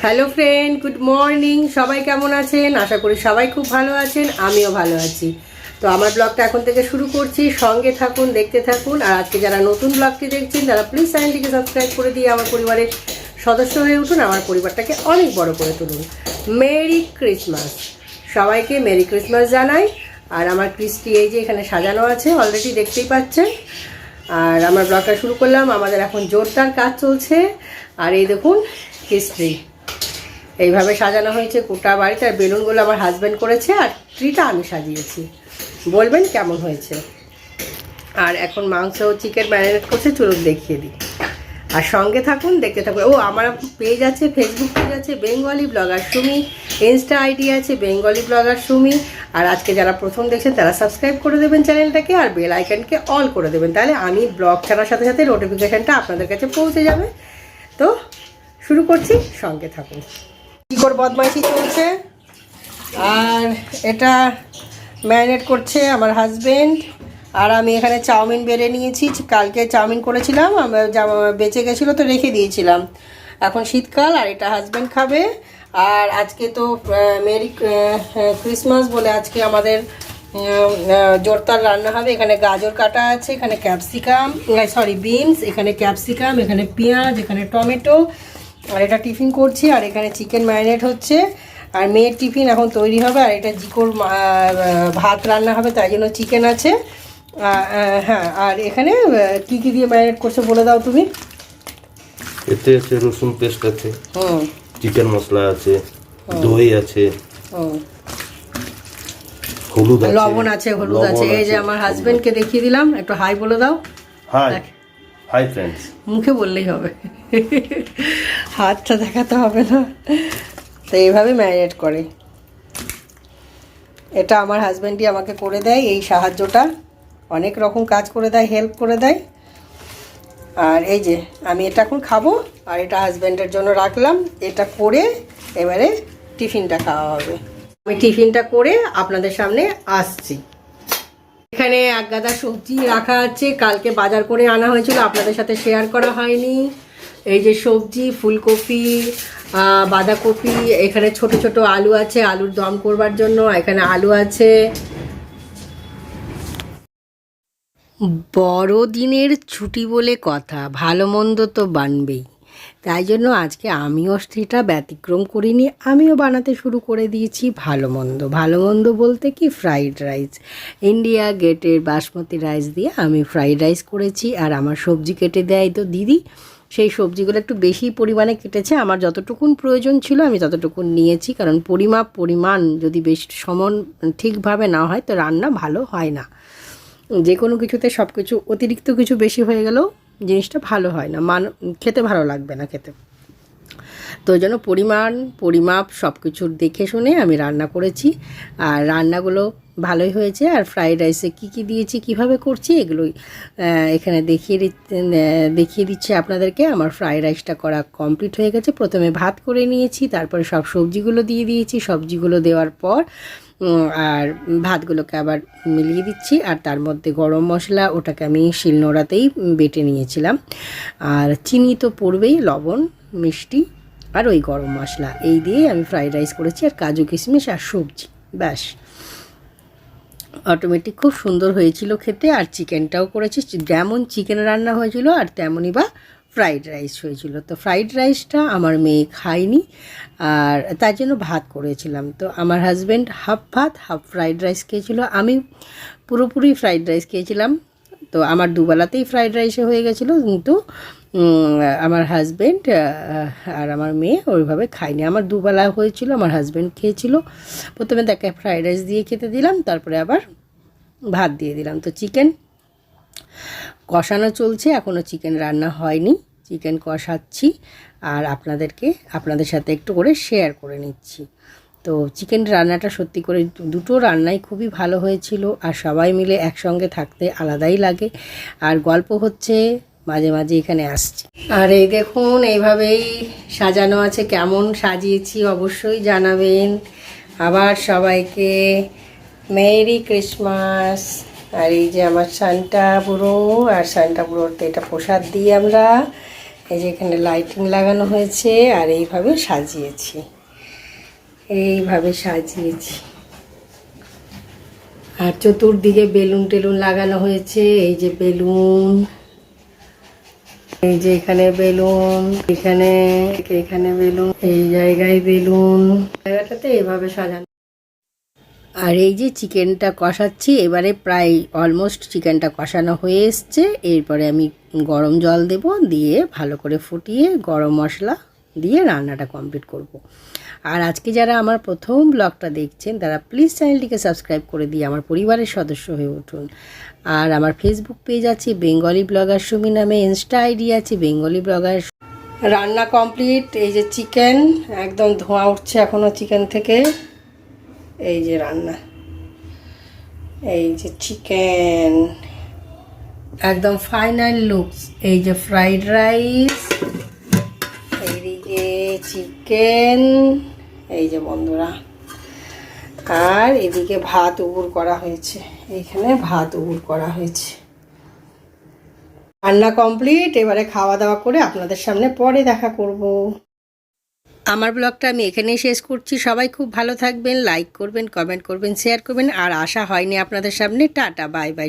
Hello friend, good morning. সবাই কেমন আছেন? আশা করি সবাই খুব ভালো আছেন, আমিও ভালো আছি। তো আমার ব্লগটা এখন থেকে শুরু করছি, সঙ্গে থাকুন, দেখতে থাকুন। আর আজকে যারা নতুন ব্লগটি দেখছেন তারা প্লিজ চ্যানেলটিকে সাবস্ক্রাইব করে দিয়ে আমার পরিবারের সদস্য হয়ে উঠুন, আমার পরিবারটাকে অনেক বড় করে তুলুন। মেরি ক্রিসমাস, সবাইকে মেরি ক্রিসমাস জানাই। আর আমার ক্রিস্টি এই যে এখানে সাজানো আছে, অলরেডি দেখতেই পাচ্ছেন। আর আমার ব্লগটা শুরু করলাম, আমাদের এখন জোরদার কাজ চলছে। আর এই দেখুন ক্রিস্টি এইভাবে সাজানো হয়েছে গোটা বাড়িতে। আর বেলুনগুলো আমার হাজব্যান্ড করেছে, আর ট্রিটা আমি সাজিয়েছি। বলবেন কেমন হয়েছে। আর এখন মাংস চিকেন ম্যারিনেট করছে, চলুন দেখিয়ে দিই। আর সঙ্গে থাকুন, দেখতে থাকুন। ও, আমার পেজ আছে, ফেসবুক পেজ আছে Bengali blogger Sumi, Insta ID আছে বেঙ্গলি ব্লগার সুমি। আর আজকে যারা প্রথম দেখছেন তারা সাবস্ক্রাইব করে দেবেন চ্যানেলটাকে, আর বেল আইকনকে অল করে দেবেন, তাহলে আমি ব্লগ ছাড়ার সাথে সাথে নোটিফিকেশানটা আপনাদের কাছে পৌঁছে যাবে। তো শুরু করছি, সঙ্গে থাকুন। কী করে বদমাইশি চলছে। আর এটা ম্যারিনেট করছে আমার হাজবেন্ড। আর আমি এখানে চাউমিন বেড়ে নিয়েছি, কালকে চাউমিন করেছিলাম, বেঁচে গেছিলো তো রেখে দিয়েছিলাম। এখন শীতকাল, আর এটা হাজবেন্ড খাবে। আর আজকে তো মেরি ক্রিসমাস বলে আজকে আমাদের জোরদার রান্না হবে। এখানে গাজর কাটা আছে, এখানে ক্যাপসিকাম, বিনস, এখানে ক্যাপসিকাম, এখানে পেঁয়াজ, এখানে টমেটো। আর এটা টিফিন করছি। আর এখানে চিকেন ম্যারিনেট হচ্ছে, আর মেয়ের টিফিন এখন তৈরি হবে। আর এটা জিকোর ভাত রান্না হবে, তাই জন্য চিকেন আছে। হ্যাঁ, আর এখানে কি কি দিয়ে ম্যারিনেট করছে বলে দাও তুমি। এতে আছে রসুন পেস্ট আছে, চিকেন মশলা আছে, দই আছে, হলুদ আছে, লবণ আছে, হলুদ আছে। এই যে আমার হাজবেন্ডকে দেখিয়ে দিলাম, একটু হাই বলে দাও। হাই হাই ফ্রেন্ডস, মুখে বললেই হবে, হাতটা দেখাতে হবে না। তো এইভাবে ম্যারিনেট করে। এটা আমার হাজব্যান্ডই আমাকে করে দেয়, এই সাহায্যটা। অনেক রকম কাজ করে দেয়, হেল্প করে দেয়। আর এই যে আমি এটা এখন খাবো, আর এটা হাজব্যান্ডের জন্য রাখলাম। এটা করে এবারে টিফিনটা খাওয়া হবে। আমি টিফিনটা করে আপনাদের সামনে আসছি। এখানে এক গাদা সবজি রাখা আছে, কালকে বাজার করে আনা হয়েছিল, আপনাদের সাথে শেয়ার করা হয়নি। এই যে সবজি, ফুলকপি, বাঁধাকপি, এখানে ছোট ছোট আলু আছে, আলুর দম করবার জন্য। এখানে আলু আছে। বড়দিনের ছুটি বলে কথা, ভালো মন্দ তো বানবেই। তাই জন্য আজকে আমিও সেটা ব্যতিক্রম করিনি, আমিও বানাতে শুরু করে দিয়েছি ভালো মন্দ। ভালো মন্দ বলতে কি, ফ্রাইড রাইস। ইন্ডিয়া গেটের বাসমতি রাইস দিয়ে আমি ফ্রাইড রাইস করেছি। আর আমার সবজি কেটে দেয় তো দিদি, সেই সবজিগুলো একটু বেশি পরিমাণে কেটেছে। আমার যতটুকুন প্রয়োজন ছিল আমি ততটুকুন নিয়েছি, কারণ পরিমাণ যদি বেশি সমান ঠিকভাবে না হয় তো রান্না ভালো হয় না। যে কোনো কিছুতে সব কিছু অতিরিক্ত কিছু বেশি হয়ে গেলেও জিনিসটা ভালো হয় না, খেতে ভালো লাগবে না খেতে। তো ওই জন্য পরিমাপ সব কিছুর দেখে শুনে আমি রান্না করেছি। আর রান্নাগুলো ভালোই হয়েছে। আর ফ্রাইড রাইসে কী কী দিয়েছি, কিভাবে করছি, এগুলোই এখানে দেখিয়ে দিচ্ছি আপনাদেরকে। আমার ফ্রাইড রাইসটা করা কমপ্লিট হয়ে গেছে। প্রথমে ভাত করে নিয়েছি, তারপরে সব সবজিগুলো দিয়ে দিয়েছি। সবজিগুলো দেওয়ার পর আর ভাতগুলোকে আবার মিলিয়ে দিচ্ছি। আর তার মধ্যে গরম মশলা, ওটাকে আমি শিলনোড়াতেই বেটে নিয়েছিলাম। আর চিনি তো পড়বেই, লবণ, মিষ্টি, আর ওই গরম মশলা, এই দিয়ে আমি ফ্রাইড রাইস করেছি। আর কাজু কিশমিশ আর সবজি, ব্যাস। অটোমেটিক খুব সুন্দর হয়েছিল খেতে। আর চিকেনটাও করেছি, যেমন চিকেন রান্না হয়েছিল আর তেমনই বা ফ্রাইড রাইস হয়েছিল। তো ফ্রাইড রাইসটা আমার মেয়ে খায়নি, আর তার জন্য ভাত করেছিলাম। তো আমার হাজব্যান্ড হাফ ভাত হাফ ফ্রাইড রাইস খেয়েছিল, আমি পুরোপুরি ফ্রাইড রাইস খেয়েছিলাম। তো আমার দুবেলাতেই ফ্রাইড রাইসে হয়ে গেছিলো, কিন্তু আমার হাজব্যান্ড আর আমার মেয়ে ওইভাবে খায়নি। আমার দুবেলা হয়েছিল, আমার হাজব্যান্ড খেয়েছিল। প্রথমে তাকে ফ্রাইড রাইস দিয়ে খেতে দিলাম, তারপরে আবার ভাত দিয়ে দিলাম। তো চিকেন কষানো চলছে, এখনও চিকেন রান্না হয়নি, চিকেন কষাচ্ছি। আর আপনাদের সাথে একটু করে শেয়ার করে নিচ্ছি। তো চিকেন রান্নাটা সত্যি করে দুটো রান্নাই খুবই ভালো হয়েছিল। আর সবাই মিলে একসঙ্গে থাকতে আলাদাই লাগে। আর গল্প হচ্ছে, মাঝে মাঝে এখানে আসছি। আর এই দেখুন, এইভাবেই সাজানো আছে। কেমন সাজিয়েছি অবশ্যই জানাবেন। আবার সবাইকে মেরি ক্রিসমাস। আর এই যে আমার সান্টা বুড়ো, আর সান্টা বুড়োতে এটা প্রসাদ দিই আমরা। এই যে এখানে লাইটিং লাগানো হয়েছে আর এইভাবে সাজিয়েছি, আর চতুর্দিকে বেলুন টেলুন লাগানো হয়েছে। এই যে বেলুন, এই যে এখানে বেলুন, এখানে বেলুন, এই জায়গায় বেলুন, জায়গাটাতে এভাবে সাজানো। আর এই যে চিকেনটা কষাচ্ছি, এবারে প্রায় অলমোস্ট চিকেনটা কষানো হয়ে এসছে। এরপরে আমি গরম জল দেব, দিয়ে ভালো করে ফুটিয়ে গরম মশলা দিয়ে রান্নাটা কমপ্লিট করব। আর আজকে যারা আমার প্রথম ব্লগটা দেখছেন তারা প্লিজ চ্যানেলটিকে সাবস্ক্রাইব করে দিয়ে আমার পরিবারের সদস্য হয়ে উঠুন। আর আমার ফেসবুক পেজ আছে বেঙ্গলি ব্লগার সুমি নামে, ইনস্টা আইডি আছে বেঙ্গলি ব্লগার। রান্না কমপ্লিট। এই যে চিকেন, একদম ধোঁয়া উঠছে এখনও চিকেন থেকে। এই যে রান্না, এই যে চিকেন, একদম ফাইনাল লুকস। এই যে ফ্রাইড রাইস, এইদিকে চিকেন, এই যে বন্ধুরা, আর এদিকে ভাত উবুর করা হয়েছে, এইখানে ভাত উবুর করা হয়েছে। রান্না কমপ্লিট। এবারে খাওয়া দাওয়া করে আপনাদের সামনে পরে দেখা করব। আমার ব্লগটা আমি এখানেই শেষ করছি। সবাই খুব ভালো থাকবেন, লাইক করবেন, কমেন্ট করবেন, শেয়ার করবেন। আর আশা হয়নি আপনাদের সামনে। Tata, bye bye.